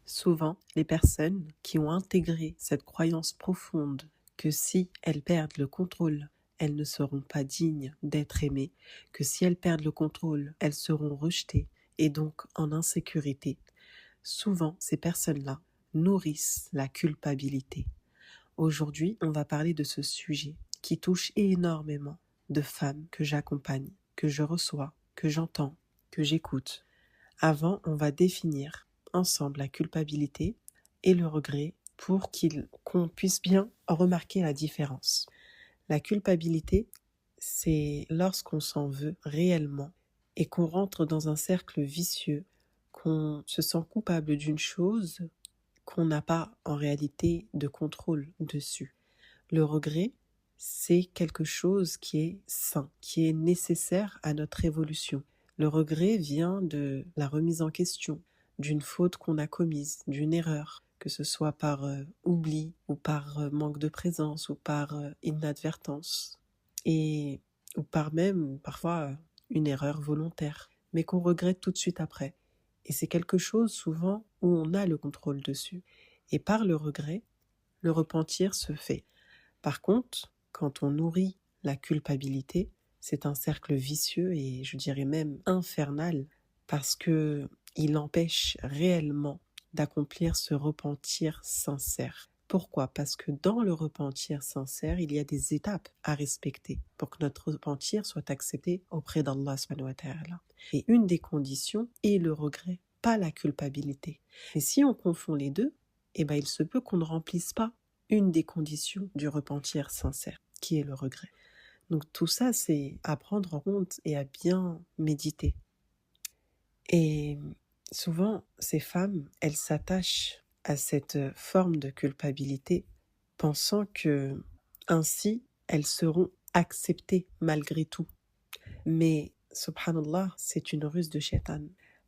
Souvent, les personnes qui ont intégré cette croyance profonde que si elles perdent le contrôle, elles ne seront pas dignes d'être aimées, que si elles perdent le contrôle, elles seront rejetées et donc en insécurité. Souvent, ces personnes-là nourrissent la culpabilité. Aujourd'hui, on va parler de ce sujet qui touche énormément de femmes que j'accompagne, que je reçois, que j'entends, que j'écoute. Avant, on va définir ensemble la culpabilité et le regret pour qu'on puisse bien remarquer la différence. La culpabilité, c'est lorsqu'on s'en veut réellement et qu'on rentre dans un cercle vicieux, qu'on se sent coupable d'une chose qu'on n'a pas en réalité de contrôle dessus. Le regret, c'est quelque chose qui est sain, qui est nécessaire à notre évolution. Le regret vient de la remise en question, d'une faute qu'on a commise, d'une erreur, que ce soit par oubli ou par manque de présence ou par inadvertance, ou par même parfois une erreur volontaire, mais qu'on regrette tout de suite après. Et c'est quelque chose souvent où on a le contrôle dessus. Et par le regret, le repentir se fait. Par contre, quand on nourrit la culpabilité, c'est un cercle vicieux et je dirais même infernal parce que il empêche réellement d'accomplir ce repentir sincère. Pourquoi ? Parce que dans le repentir sincère, il y a des étapes à respecter pour que notre repentir soit accepté auprès d'Allah subhanahu wa ta'ala. Et une des conditions est le regret, pas la culpabilité. Et si on confond les deux, il se peut qu'on ne remplisse pas une des conditions du repentir sincère, qui est le regret. Donc tout ça, c'est à prendre en compte et à bien méditer. Et souvent, ces femmes, elles s'attachent à cette forme de culpabilité, pensant que ainsi, elles seront acceptées malgré tout. Mais, subhanallah, c'est une ruse de shaitan,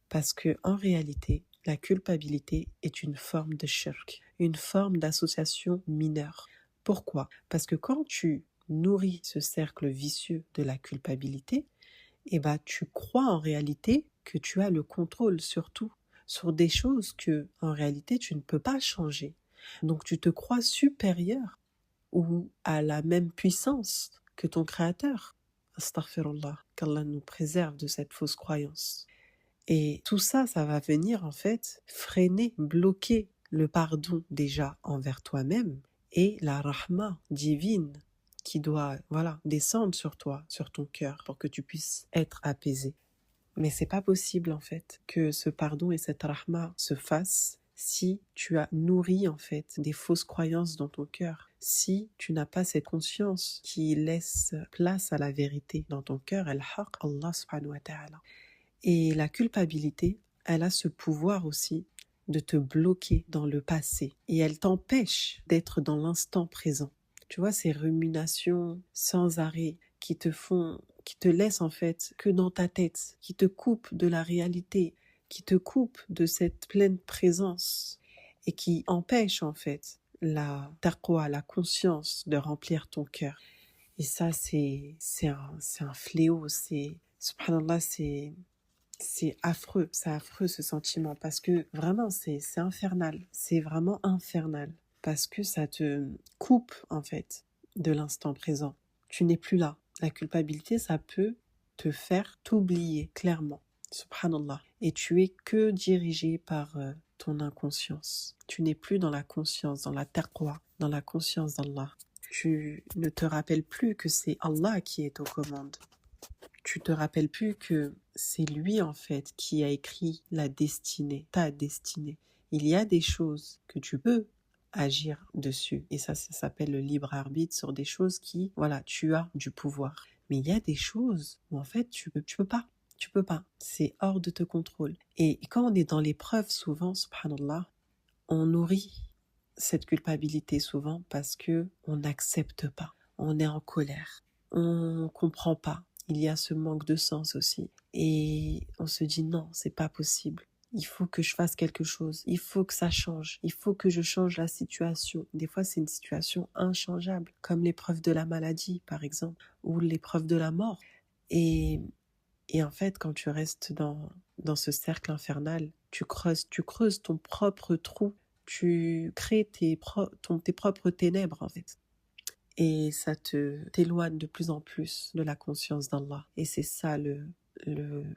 parce que en réalité, la culpabilité est une forme de shirk, une forme d'association mineure. Pourquoi ? Parce que quand tu nourris ce cercle vicieux de la culpabilité, tu crois en réalité que tu as le contrôle sur tout, sur des choses que en réalité tu ne peux pas changer. Donc tu te crois supérieur ou à la même puissance que ton créateur. Astaghfirullah, qu'Allah nous préserve de cette fausse croyance. Et tout ça, ça va venir en fait freiner, bloquer le pardon déjà envers toi-même et la rahma divine qui doit descendre sur toi, sur ton cœur pour que tu puisses être apaisé. Mais c'est pas possible en fait que ce pardon et cette rahma se fassent si tu as nourri en fait des fausses croyances dans ton cœur, si tu n'as pas cette conscience qui laisse place à la vérité dans ton cœur, al-haq, Allah subhanahu wa ta'ala. Et la culpabilité, elle a ce pouvoir aussi de te bloquer dans le passé et elle t'empêche d'être dans l'instant présent. Tu vois, ces ruminations sans arrêt qui te laissent en fait que dans ta tête, qui te coupent de la réalité, qui te coupent de cette pleine présence et qui empêchent en fait la taqwa, la conscience de remplir ton cœur. Et ça, c'est un fléau, subhanallah, c'est affreux ce sentiment parce que vraiment c'est infernal, c'est vraiment infernal parce que ça te coupe en fait de l'instant présent. Tu n'es plus là. La culpabilité, ça peut te faire t'oublier clairement, subhanallah. Et tu es que dirigé par ton inconscience. Tu n'es plus dans la conscience, dans la taqwa, dans la conscience d'Allah. Tu ne te rappelles plus que c'est Allah qui est aux commandes. Tu te rappelles plus que c'est lui en fait qui a écrit la destinée, ta destinée. Il y a des choses que tu peux agir dessus et ça s'appelle le libre arbitre sur des choses qui, tu as du pouvoir. Mais il y a des choses où en fait tu peux pas. C'est hors de ton contrôle. Et quand on est dans l'épreuve souvent, subhanallah, on nourrit cette culpabilité souvent parce que on n'accepte pas. On est en colère. On comprend pas. Il y a ce manque de sens aussi. Et on se dit non, c'est pas possible. Il faut que je fasse quelque chose. Il faut que ça change. Il faut que je change la situation. Des fois, c'est une situation inchangeable, comme l'épreuve de la maladie, par exemple, ou l'épreuve de la mort. Et en fait, quand tu restes dans ce cercle infernal, tu creuses ton propre trou, tu crées tes propres ténèbres en fait. Et ça t'éloigne de plus en plus de la conscience d'Allah. Et c'est ça le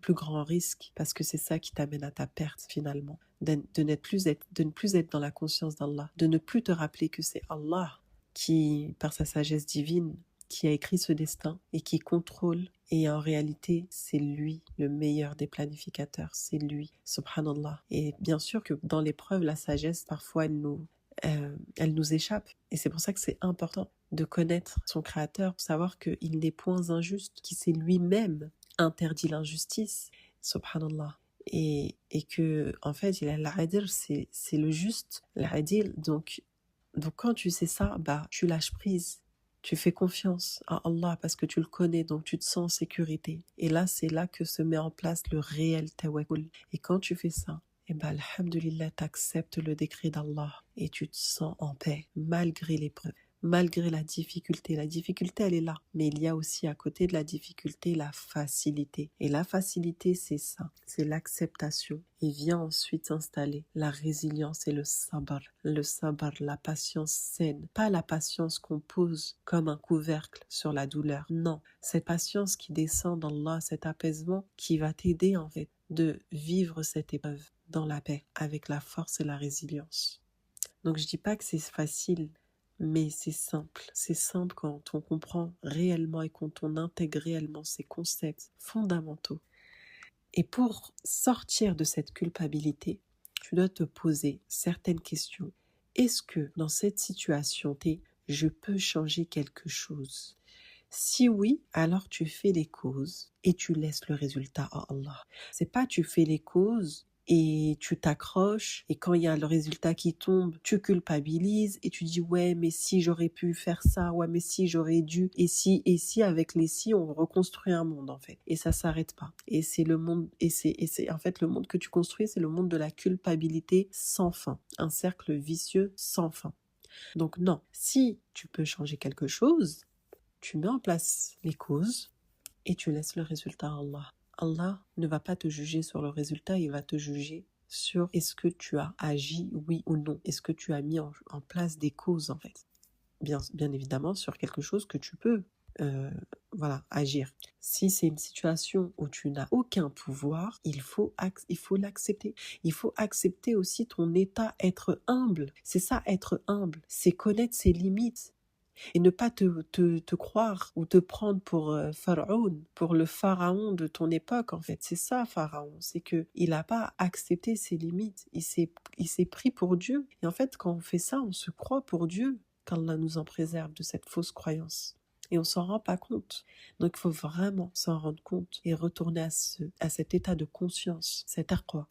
plus grand risque, parce que c'est ça qui t'amène à ta perte finalement. De ne plus être dans la conscience d'Allah, de ne plus te rappeler que c'est Allah qui, par sa sagesse divine, qui a écrit ce destin et qui contrôle. Et en réalité, c'est lui le meilleur des planificateurs. C'est lui, subhanallah. Et bien sûr que dans l'épreuve, la sagesse, parfois, elle nous échappe. Et c'est pour ça que c'est important de connaître son créateur, pour savoir qu'il n'est point injuste, qu'il s'est lui-même interdit l'injustice, subhanallah. Et que, en fait, il a l'adil, c'est le juste, l'adil. Donc quand tu sais ça, tu lâches prise. Tu fais confiance à Allah parce que tu le connais, donc tu te sens en sécurité. Et là, c'est là que se met en place le réel tawakkul. Et quand tu fais ça, alhamdulillah, t'acceptes le décret d'Allah et tu te sens en paix, malgré l'épreuve, malgré la difficulté. La difficulté, elle est là. Mais il y a aussi à côté de la difficulté, la facilité. Et la facilité, c'est ça. C'est l'acceptation. Et vient ensuite s'installer la résilience et le sabar. Le sabar, la patience saine. Pas la patience qu'on pose comme un couvercle sur la douleur. Non. Cette patience qui descend d'Allah, cet apaisement qui va t'aider en fait de vivre cette épreuve dans la paix, avec la force et la résilience. Donc je dis pas que c'est facile, mais c'est simple. C'est simple quand on comprend réellement et quand on intègre réellement ces concepts fondamentaux. Et pour sortir de cette culpabilité, tu dois te poser certaines questions. Est-ce que dans cette situation, je peux changer quelque chose? Si oui, alors tu fais les causes et tu laisses le résultat à Allah. C'est pas tu fais les causes et tu t'accroches et quand il y a le résultat qui tombe, tu culpabilises et tu dis ouais mais si j'aurais pu faire ça, ouais mais si j'aurais dû et si avec les si on reconstruit un monde en fait et ça s'arrête pas. Et c'est le monde et c'est en fait le monde que tu construis, c'est le monde de la culpabilité sans fin, un cercle vicieux sans fin. Donc non, si tu peux changer quelque chose, tu mets en place les causes et tu laisses le résultat à Allah. Allah ne va pas te juger sur le résultat, il va te juger sur est-ce que tu as agi, oui ou non. Est-ce que tu as mis en place des causes en fait. Bien évidemment sur quelque chose que tu peux agir. Si c'est une situation où tu n'as aucun pouvoir, il faut l'accepter. Il faut accepter aussi ton état, être humble. C'est ça, être humble. C'est connaître ses limites. Et ne pas te croire ou te prendre pour Pharaon, pour le pharaon de ton époque en fait. C'est ça Pharaon, c'est qu'il n'a pas accepté ses limites, il s'est pris pour Dieu. Et en fait quand on fait ça, on se croit pour Dieu, qu'Allah nous en préserve de cette fausse croyance. Et on s'en rend pas compte. Donc il faut vraiment s'en rendre compte et retourner à cet état de conscience, cet taqwa.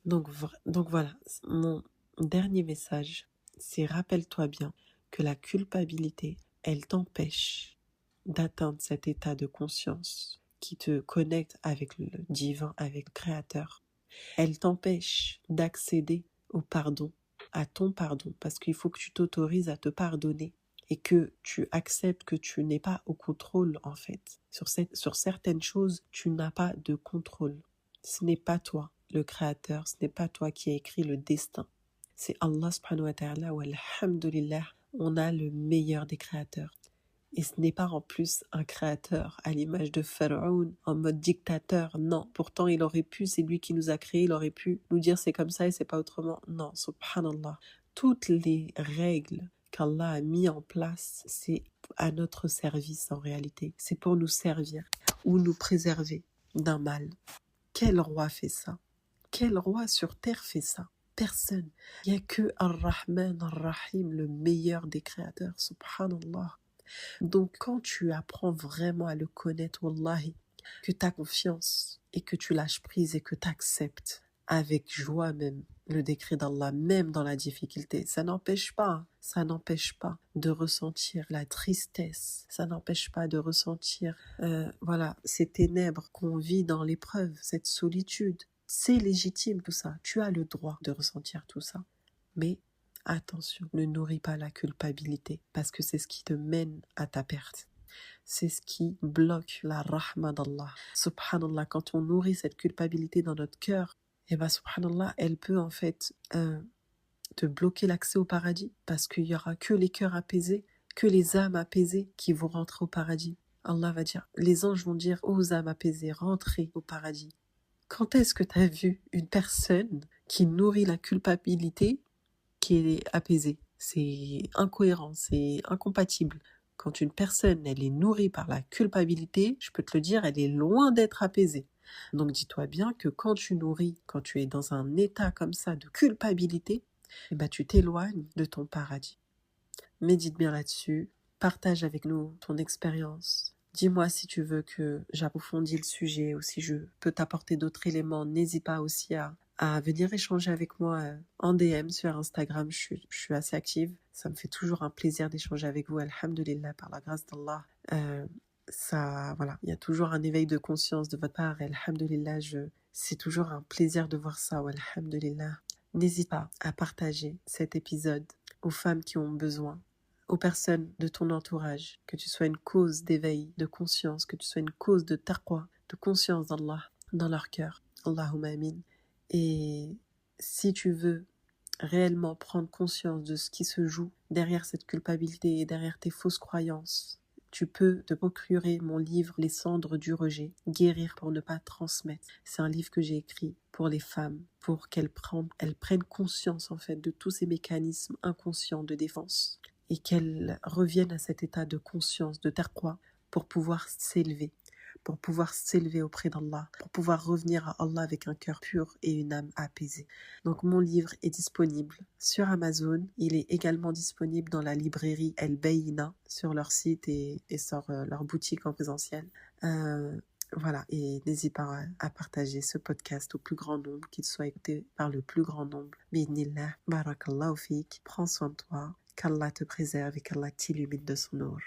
Donc voilà, mon dernier message, c'est rappelle-toi bien que la culpabilité, elle t'empêche d'atteindre cet état de conscience qui te connecte avec le divin, avec le Créateur. Elle t'empêche d'accéder au pardon, à ton pardon, parce qu'il faut que tu t'autorises à te pardonner et que tu acceptes que tu n'es pas au contrôle en fait. Sur certaines choses, tu n'as pas de contrôle. Ce n'est pas toi, le Créateur, ce n'est pas toi qui as écrit le destin. C'est Allah subhanahu wa ta'ala, wa alhamdulillah, on a le meilleur des créateurs. Et ce n'est pas en plus un créateur à l'image de Pharaon, en mode dictateur, non. Pourtant il aurait pu, c'est lui qui nous a créés, il aurait pu nous dire c'est comme ça et c'est pas autrement. Non, subhanallah. Toutes les règles qu'Allah a mis en place, c'est à notre service en réalité. C'est pour nous servir ou nous préserver d'un mal. Quel roi fait ça? Quel roi sur terre fait ça? Personne. Il n'y a que Ar-Rahman, Ar-Rahim, le meilleur des créateurs, subhanallah. Donc quand tu apprends vraiment à le connaître, wallahi, que tu as confiance et que tu lâches prise et que tu acceptes avec joie même le décret d'Allah, même dans la difficulté, ça n'empêche pas de ressentir la tristesse, ça n'empêche pas de ressentir ces ténèbres qu'on vit dans l'épreuve, cette solitude. C'est légitime tout ça, tu as le droit de ressentir tout ça, mais attention, ne nourris pas la culpabilité parce que c'est ce qui te mène à ta perte. C'est ce qui bloque la rahma d'Allah. Subhanallah, quand on nourrit cette culpabilité dans notre cœur, et ben subhanallah, elle peut en fait te bloquer l'accès au paradis parce qu'il y aura que les cœurs apaisés, que les âmes apaisées qui vont rentrer au paradis. Allah va dire, les anges vont dire aux âmes apaisées, rentrez au paradis. Quand est-ce que tu as vu une personne qui nourrit la culpabilité qui est apaisée? C'est incohérent, c'est incompatible. Quand une personne, elle est nourrie par la culpabilité, je peux te le dire, elle est loin d'être apaisée. Donc dis-toi bien que quand tu nourris, quand tu es dans un état comme ça de culpabilité, eh ben, tu t'éloignes de ton paradis. Médite bien là-dessus, partage avec nous ton expérience. Dis-moi si tu veux que j'approfondisse le sujet ou si je peux t'apporter d'autres éléments. N'hésite pas aussi à venir échanger avec moi en DM sur Instagram. Je suis assez active. Ça me fait toujours un plaisir d'échanger avec vous. Alhamdulillah, par la grâce d'Allah. Voilà, il y a toujours un éveil de conscience de votre part. Alhamdulillah, c'est toujours un plaisir de voir ça. Alhamdulillah. N'hésite pas à partager cet épisode aux femmes qui ont besoin, aux personnes de ton entourage, que tu sois une cause d'éveil, de conscience, que tu sois une cause de taqwa, de conscience d'Allah dans leur cœur. Allahumma amin. Et si tu veux réellement prendre conscience de ce qui se joue derrière cette culpabilité et derrière tes fausses croyances, tu peux te procurer mon livre Les cendres du rejet, guérir pour ne pas transmettre. C'est un livre que j'ai écrit pour les femmes, pour qu'elles prennent conscience en fait de tous ces mécanismes inconscients de défense et qu'elles reviennent à cet état de conscience, de taqwa, pour pouvoir s'élever auprès d'Allah, pour pouvoir revenir à Allah avec un cœur pur et une âme apaisée. Donc mon livre est disponible sur Amazon, il est également disponible dans la librairie El Bayina sur leur site et sur leur boutique en présentiel. Voilà, et n'hésite pas à partager ce podcast au plus grand nombre, qu'il soit écouté par le plus grand nombre. Bismillah, barakallahu fik, prends soin de toi, qu'Allah te préserve et qu'Allah t'illumine de son or.